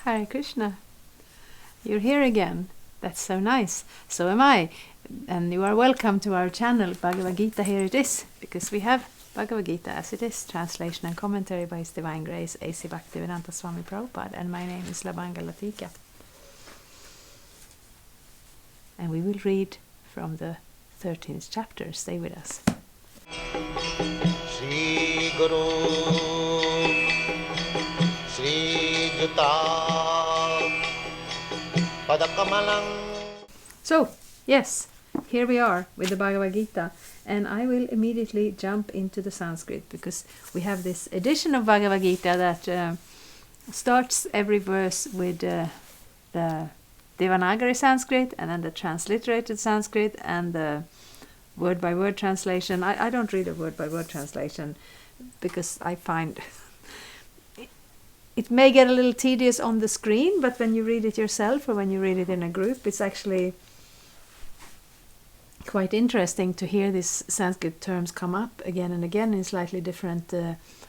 Hare Krishna. You're here again. That's so nice. So am I. And you are welcome to our channel, Bhagavad-gita. Here it is, because we have Bhagavad-gita as it is, translation and commentary by His Divine Grace, A.C. Bhaktivedanta Swami Prabhupada, and my name is Labanga Latika. And we will read from the 13th chapter. Stay with us. Shri Guru Shri Juta Padakamalang. So, yes, here we are with the Bhagavad-gita, and I will immediately jump into the Sanskrit, because we have this edition of Bhagavad-gita that starts every verse with the Devanagari Sanskrit, and then the transliterated Sanskrit, and the word-by-word translation. I don't read a word-by-word translation, because I find it may get a little tedious on the screen, but when you read it yourself or when you read it in a group, it's actually quite interesting to hear these Sanskrit terms come up again and again in slightly different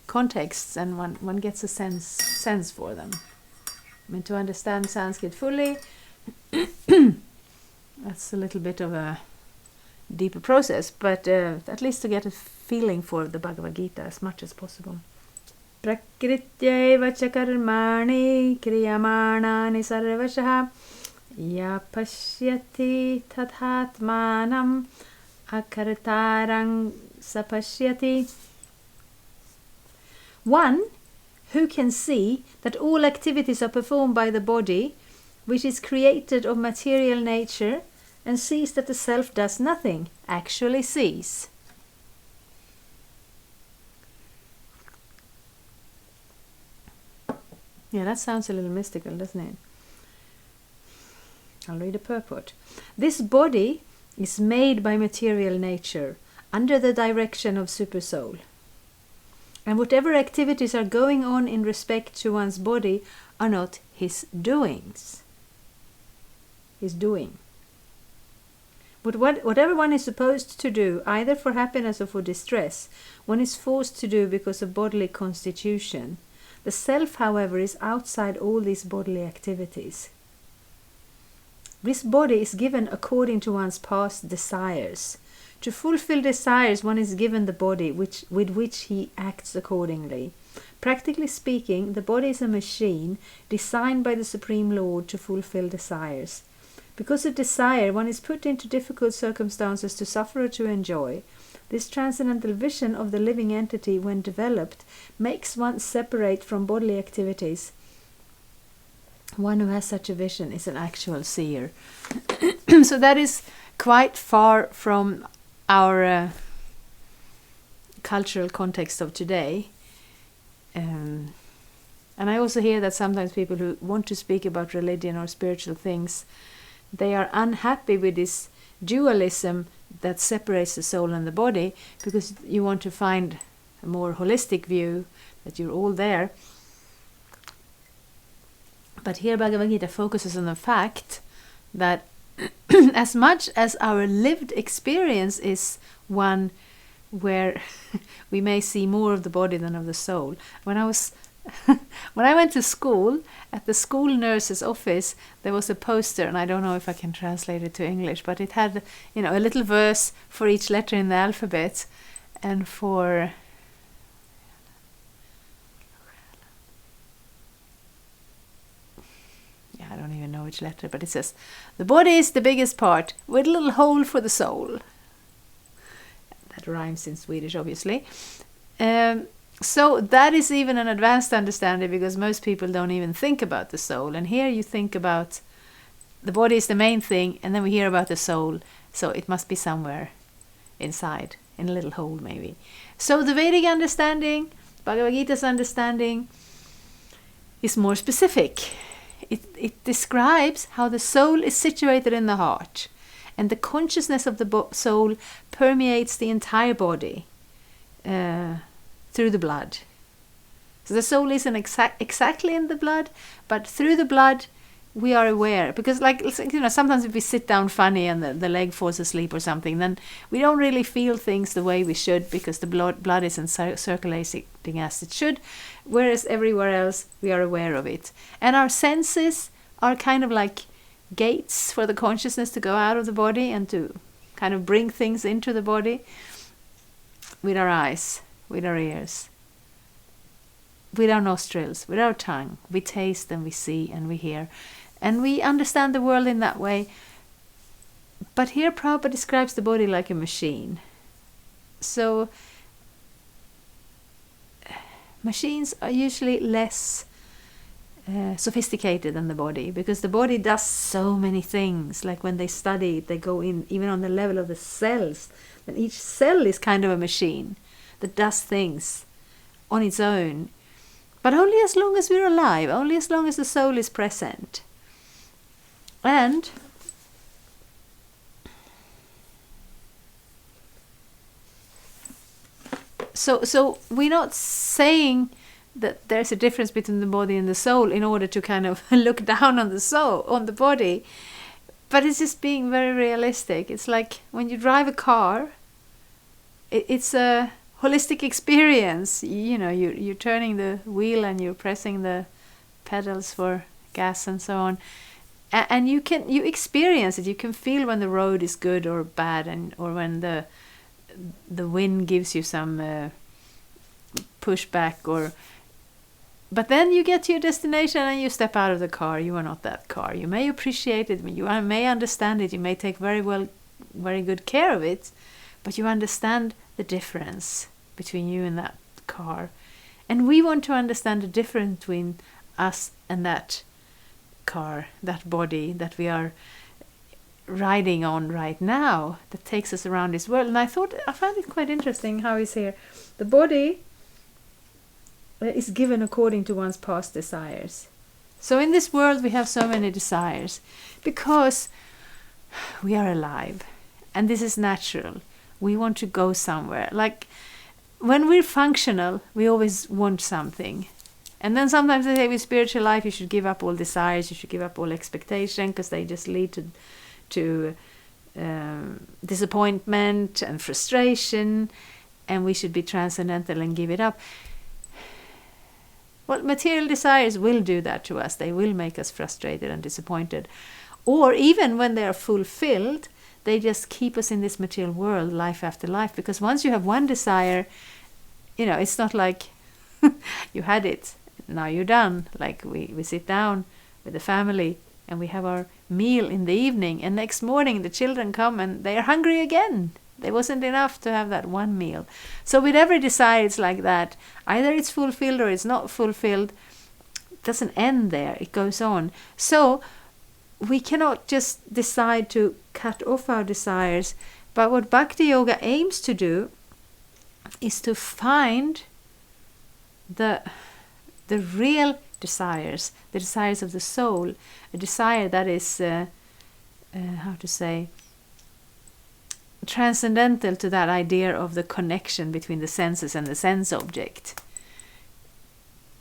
contexts, and one gets a sense for them. I mean, to understand Sanskrit fully, that's a little bit of a deeper process, but at least to get a feeling for the Bhagavad-gita as much as possible. Prakrityaiva cha karmani kriyamanani sarvashah ya pashyati tathatmanam akartarang sapashyati. One who can see that all activities are performed by the body, which is created of material nature, and sees that the self does nothing, actually sees. Yeah, that sounds a little mystical, doesn't it? I'll read the purport. This body is made by material nature, under the direction of Supersoul. And whatever activities are going on in respect to one's body are not his doings. His doing. But whatever one is supposed to do, either for happiness or for distress, one is forced to do because of bodily constitution. The self, however, is outside all these bodily activities. This body is given according to one's past desires. To fulfill desires, one is given the body with which he acts accordingly. Practically speaking, the body is a machine designed by the Supreme Lord to fulfill desires. Because of desire, one is put into difficult circumstances to suffer or to enjoy. This transcendental vision of the living entity, when developed, makes one separate from bodily activities. One who has such a vision is an actual seer. So that is quite far from our cultural context of today. And I also hear that sometimes people who want to speak about religion or spiritual things, they are unhappy with this dualism that separates the soul and the body, because you want to find a more holistic view, that you're all there. But here Bhagavad-gita focuses on the fact that as much as our lived experience is one where we may see more of the body than of the soul. When I went to school, at the school nurse's office, there was a poster, and I don't know if I can translate it to English, but it had, a little verse for each letter in the alphabet, and for I don't even know which letter, but it says, the body is the biggest part, with a little hole for the soul. That rhymes in Swedish, obviously. So that is even an advanced understanding, because most people don't even think about the soul. And here you think about the body is the main thing, and then we hear about the soul. So it must be somewhere inside, in a little hole maybe. So the Vedic understanding, Bhagavad-gita's understanding, is more specific. It describes how the soul is situated in the heart, and the consciousness of the soul permeates the entire body through the blood. So the soul isn't exactly in the blood, but through the blood we are aware, because sometimes if we sit down funny and the leg falls asleep or something, then we don't really feel things the way we should, because the blood isn't circulating as it should, whereas everywhere else we are aware of it. And our senses are kind of like gates for the consciousness to go out of the body and to kind of bring things into the body, with our eyes, with our ears, with our nostrils, with our tongue. We taste and we see and we hear. And we understand the world in that way. But here Prabhupada describes the body like a machine. So machines are usually less sophisticated than the body, because the body does so many things. Like when they study it, they go in even on the level of the cells. And each cell is kind of a machine that does things on its own. But only as long as we're alive, only as long as the soul is present. And so we're not saying that there's a difference between the body and the soul in order to kind of look down on the soul, on the body. But it's just being very realistic. It's like when you drive a car, it's a holistic experience. You're turning the wheel and you're pressing the pedals for gas and so on. And you experience it. You can feel when the road is good or bad, or when the wind gives you some pushback. But then you get to your destination and you step out of the car. You are not that car. You may appreciate it. You may understand it. You may take very good care of it. But you understand the difference between you and that car. And we want to understand the difference between us and that car, that body that we are riding on right now, that takes us around this world. And I found it quite interesting how he's here. The body is given according to one's past desires. So in this world we have so many desires because we are alive, and this is natural. We want to go somewhere. Like when we're functional, we always want something. And then sometimes they say with spiritual life you should give up all desires, you should give up all expectation, because they just lead to disappointment and frustration, and we should be transcendental and give it up. Well, material desires will do that to us. They will make us frustrated and disappointed. Or even when they are fulfilled, they just keep us in this material world life after life. Because once you have one desire, it's not like you had it, now you're done. Like we sit down with the family and we have our meal in the evening, and next morning the children come and they are hungry again. There wasn't enough to have that one meal. So with every desire it's like that. Either it's fulfilled or it's not fulfilled. It doesn't end there. It goes on. So we cannot just decide to cut off our desires. But what Bhakti Yoga aims to do is to find the real desires, the desires of the soul, a desire that is, transcendental to that idea of the connection between the senses and the sense object.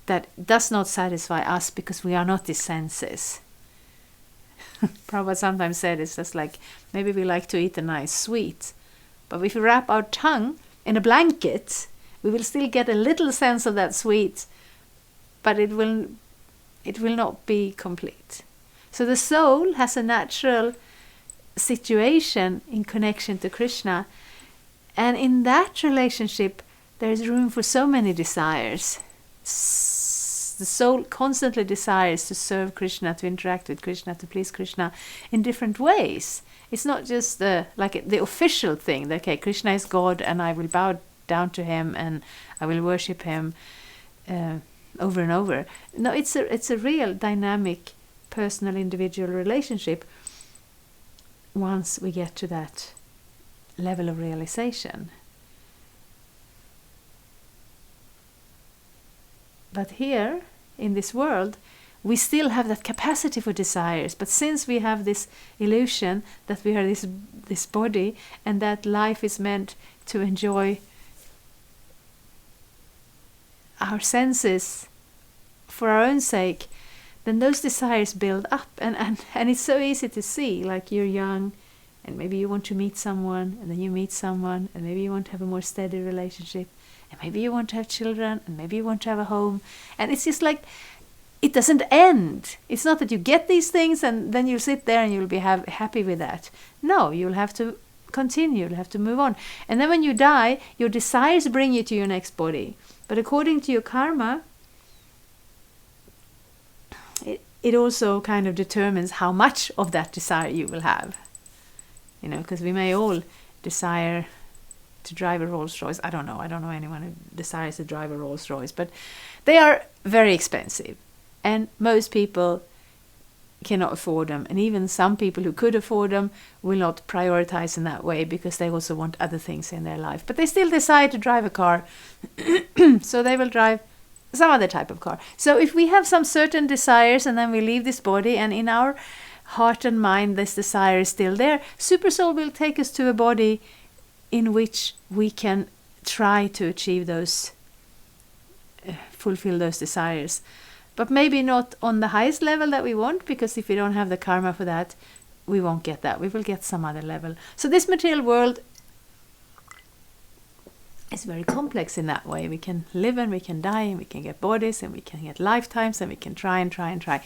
That does not satisfy us because we are not the senses. Prabhupada sometimes said it's just like, maybe we like to eat a nice sweet, but if we wrap our tongue in a blanket, we will still get a little sense of that sweet, but it will not be complete. So the soul has a natural situation in connection to Krishna, and in that relationship there is room for so many desires. The soul constantly desires to serve Krishna, to interact with Krishna, to please Krishna in different ways. It's not just the official thing that, okay, Krishna is God and I will bow down to him and I will worship him over and over. No, it's a real dynamic, personal, individual relationship once we get to that level of realization. But here, in this world, we still have that capacity for desires. But since we have this illusion that we are this body and that life is meant to enjoy our senses for our own sake, then those desires build up, and it's so easy to see, like you're young and maybe you want to meet someone, and then you meet someone, and maybe you want to have a more steady relationship, and maybe you want to have children, and maybe you want to have a home, and it's just like it doesn't end. It's not that you get these things and then you'll sit there and you'll be happy with that. No, you'll have to continue, you'll have to move on. And then when you die, your desires bring you to your next body. But according to your karma, it also kind of determines how much of that desire you will have. You know, because we may all desire to drive a Rolls Royce. I don't know anyone who desires to drive a Rolls Royce, but they are very expensive. And most people cannot afford them. And even some people who could afford them will not prioritize in that way because they also want other things in their life. But they still decide to drive a car. So they will drive some other type of car. So if we have some certain desires and then we leave this body, and in our heart and mind this desire is still there, Super Soul will take us to a body in which we can try to achieve those, fulfill those desires. But maybe not on the highest level that we want, because if we don't have the karma for that, we won't get that. We will get some other level. So this material world is very complex in that way. We can live and we can die and we can get bodies and we can get lifetimes and we can try and try and try.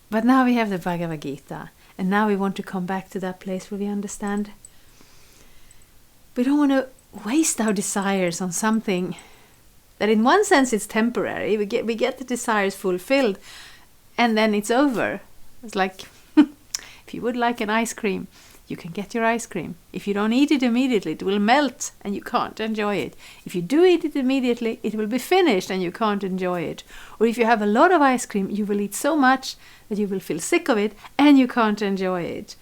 But now we have the Bhagavad-gita, and now we want to come back to that place where we understand we don't want to waste our desires on something that in one sense it's temporary. We get the desires fulfilled and then it's over. It's like if you would like an ice cream, you can get your ice cream. If you don't eat it immediately, it will melt and you can't enjoy it. If you do eat it immediately, it will be finished and you can't enjoy it. Or if you have a lot of ice cream, you will eat so much that you will feel sick of it and you can't enjoy it.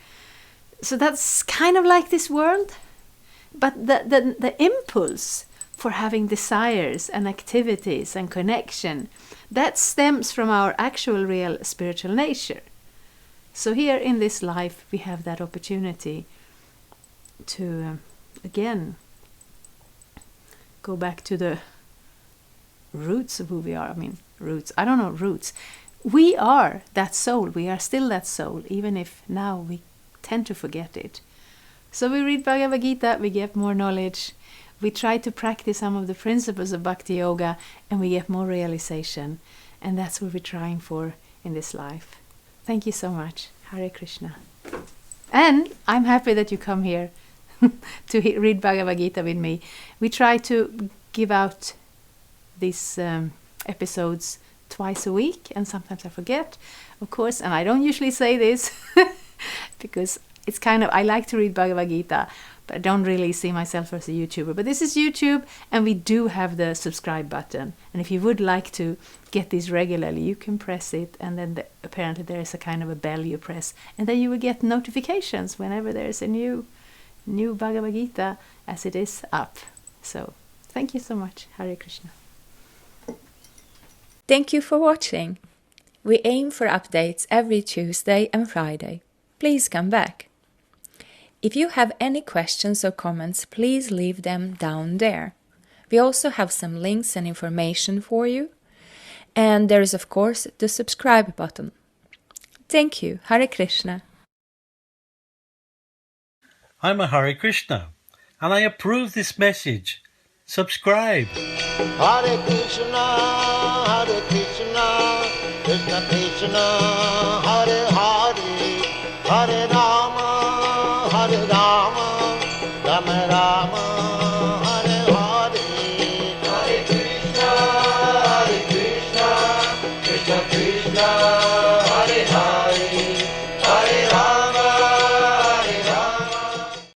So that's kind of like this world. But the impulse for having desires and activities and connection, that stems from our actual real spiritual nature. So here in this life we have that opportunity to again go back to the roots of who we are. Roots. We are that soul. We are still that soul, even if now we tend to forget it. So we read Bhagavad-gita, we get more knowledge. We try to practice some of the principles of Bhakti Yoga, and we get more realization. And that's what we're trying for in this life. Thank you so much. Hare Krishna. And I'm happy that you come here to read Bhagavad-gita with me. We try to give out these episodes twice a week, and sometimes I forget, of course. And I don't usually say this because it's kind of, I like to read Bhagavad-gita, but I don't really see myself as a YouTuber. But this is YouTube, and we do have the subscribe button. And if you would like to get these regularly, you can press it, and then apparently there is a kind of a bell you press, and then you will get notifications whenever there is a new Bhagavad-gita as it is up. So thank you so much. Hare Krishna. Thank you for watching. We aim for updates every Tuesday and Friday. Please come back. If you have any questions or comments, please leave them down there. We also have some links and information for you. And there is, of course, the subscribe button. Thank you. Hare Krishna. I'm a Hare Krishna, and I approve this message. Subscribe. Hare Krishna, Krishna Krishna, Hare